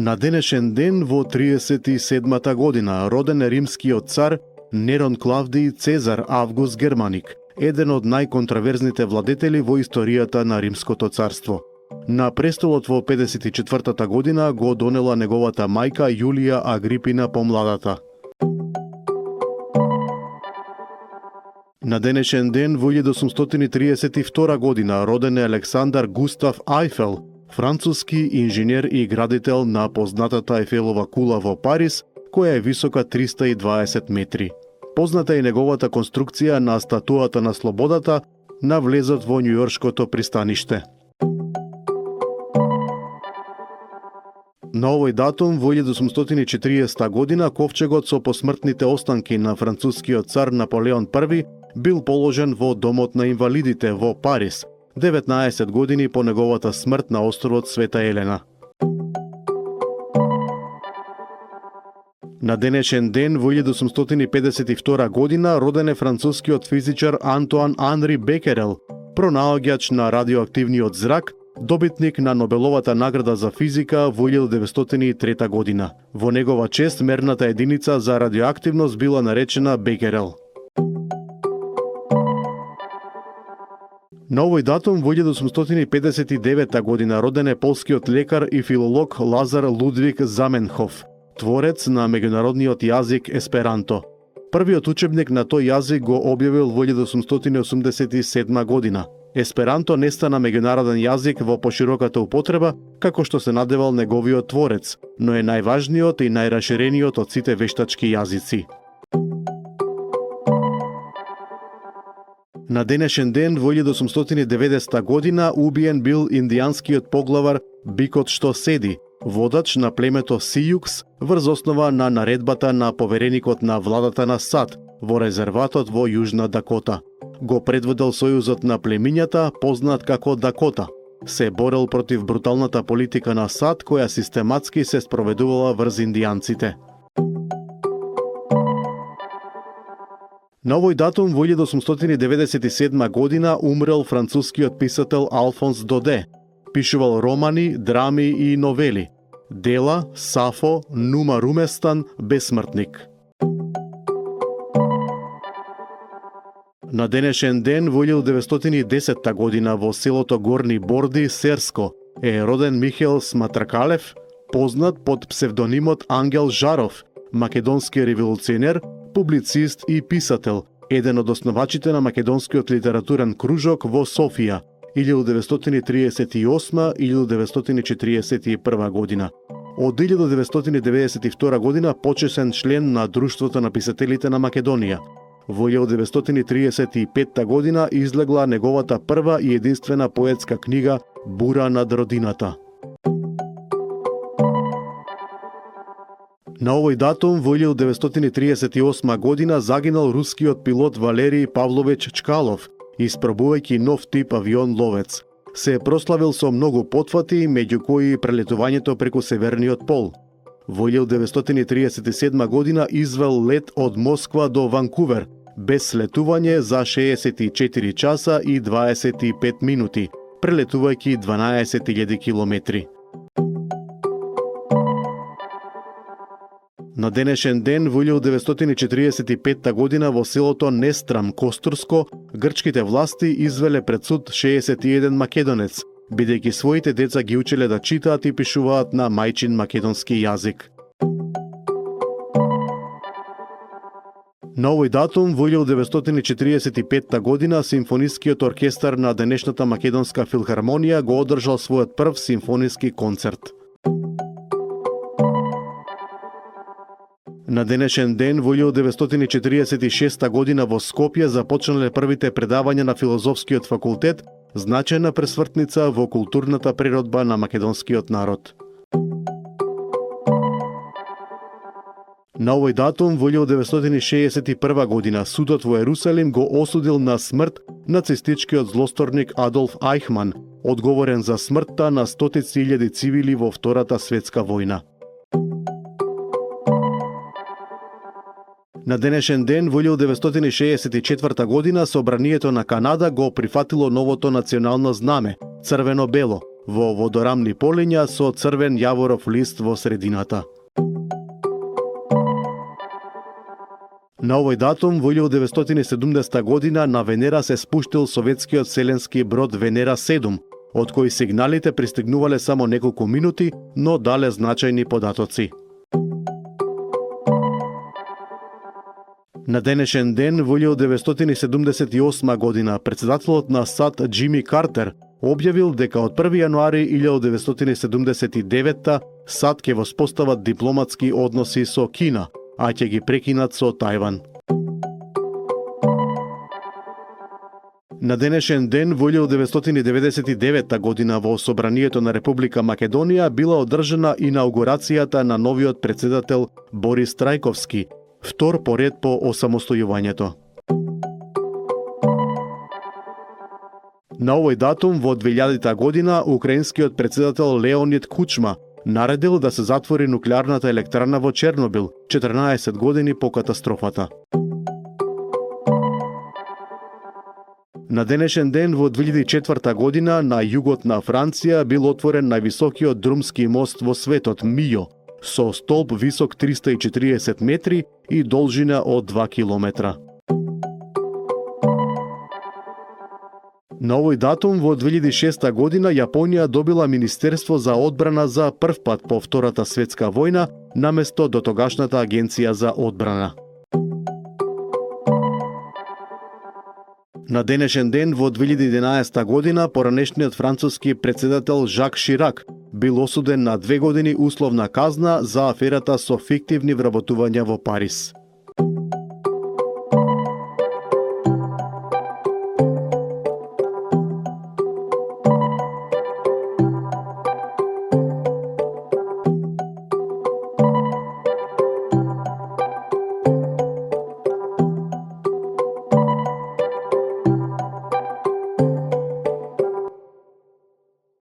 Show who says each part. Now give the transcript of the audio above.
Speaker 1: На денешен ден во 37-та година роден е римскиот цар Нерон Клавдиј Цезар Август Германик, еден од најконтраверзните владетели во историјата на Римското царство. На престолот во 54-та година го донела неговата мајка Јулија Агрипина Помладата. На денешен ден во 1832 година роден е Александар Густав Ајфел, француски инженер и градител на познатата Ефелова кула во Париз, која е висока 320 метри. Позната е неговата конструкција на статуата на слободата на влезот во њујоршкото пристаниште. На овој датум во 1840 година ковчегот со посмртните останки на францускиот цар Наполеон I бил положен во домот на инвалидите во Париз, 19 години по неговата смрт на островот Света Елена. На денешен ден во 1852 година роден е францускиот физичар Антоан Анри Бекерел, пронаоѓач на радиоактивниот зрак, добитник на Нобеловата награда за физика во 1903 година. Во негова чест мерната единица за радиоактивност била наречена Бекерел. На овој датум во 1859 година роден е полскиот лекар и филолог Лазар Лудвиг Заменхоф, творец на меѓународниот јазик есперанто. Првиот учебник на тој јазик го објавил во 1887 година. Есперанто не стана меѓународен јазик во пошироката употреба, како што се надевал неговиот творец, но е најважниот и најраширениот од сите вештачки јазици. На денешен ден во 1890 година убиен бил индијанскиот поглавар Бикот што седи, водач на племето Сијукс врз основа на наредбата на повереникот на владата на САД во резерватот во Јужна Дакота. Го предводел сојузот на племињата, познат како Дакота. Се борел против бруталната политика на САД која систематски се спроведувала врз индијанците. На овој датум во 1897 година умрел францускиот писател Алфонс Доде. Пишувал романи, драми и новели. Дела, Сафо, Нума Руместан, Бесмртник. На денешен ден во 1910 година во селото Горни Борди, Серско, е роден Михел Сматракалев, познат под псевдонимот Ангел Жаров, македонски револуционер, публицист и писател, еден од основачите на македонскиот литературен кружок во Софија, 1938-1941 година. Од 1992 година почесен член на Друштвото на писателите на Македонија. Во 1935 година излегла неговата прва и единствена поетска книга Бура над родината. На овој датум во 1938 година загинал рускиот пилот Валерий Павлович Чкалов, испробувајќи нов тип авион ловец. Се прославил со многу потфати, меѓу кои прелетувањето преку Северниот пол. Во 1937 година извел лет од Москва до Ванкувер, без слетување за 64 часа и 25 минути, прелетувајќи 12.000 километри. На денешен ден во 1945 година во селото Нестрам, Костурско, грчките власти извеле пред суд 61 македонец, бидејќи своите деца ги учеле да читаат и пишуваат на мајчин македонски јазик. На овој датум во 1945 година симфонискиот оркестар на денешната Македонска филхармонија го одржал својот прв симфониски концерт. На денешен ден во 1946 година во Скопје започнале првите предавања на филозофскиот факултет, значајна пресвртница во културната природба на македонскиот народ. На овој датум во 1961 година судот во Ерусалим го осудил на смрт нацистичкиот злосторник Адолф Ајхман, одговорен за смртта на стотици илјади цивили во Втората светска војна. На денешен ден во 1964 година Собранието на Канада го прифатило новото национално знаме, црвено-бело, во водорамни полиња со црвен јаворов лист во средината. На овој датум во 1970 година на Венера се спуштил советскиот вселенски брод Венера 7, од кој сигналите пристигнувале само неколку минути, но дале значајни податоци. На денешен ден во 1978 година председателот на САД Џими Картер објавил дека од 1 јануари 1979 САД ќе воспостават дипломатски односи со Кина, а ќе ги прекинат со Тајван. На денешен ден во 1999 година во Собранието на Република Македонија била одржана инаугурацијата на новиот председател Борис Трајковски, втор поред по осамостојувањето. На овој датум во 2000 година украинскиот председател Леонид Кучма наредил да се затвори нуклеарната електрана во Чернобил 14 години по катастрофата. На денешен ден во 2004 година на југот на Франција бил отворен највисокиот друмски мост во светот Мио, со столб висок 340 метри и должина од 2 километра. На овој датум во 2006 година Јапонија добила Министерство за одбрана за прв пат по Втората светска војна наместо дотогашната Агенција за одбрана. На денешен ден во 2011 година поранешниот француски председател Жак Ширак бил осуден на 2 години условна казна за аферата со фиктивни вработувања во Париз.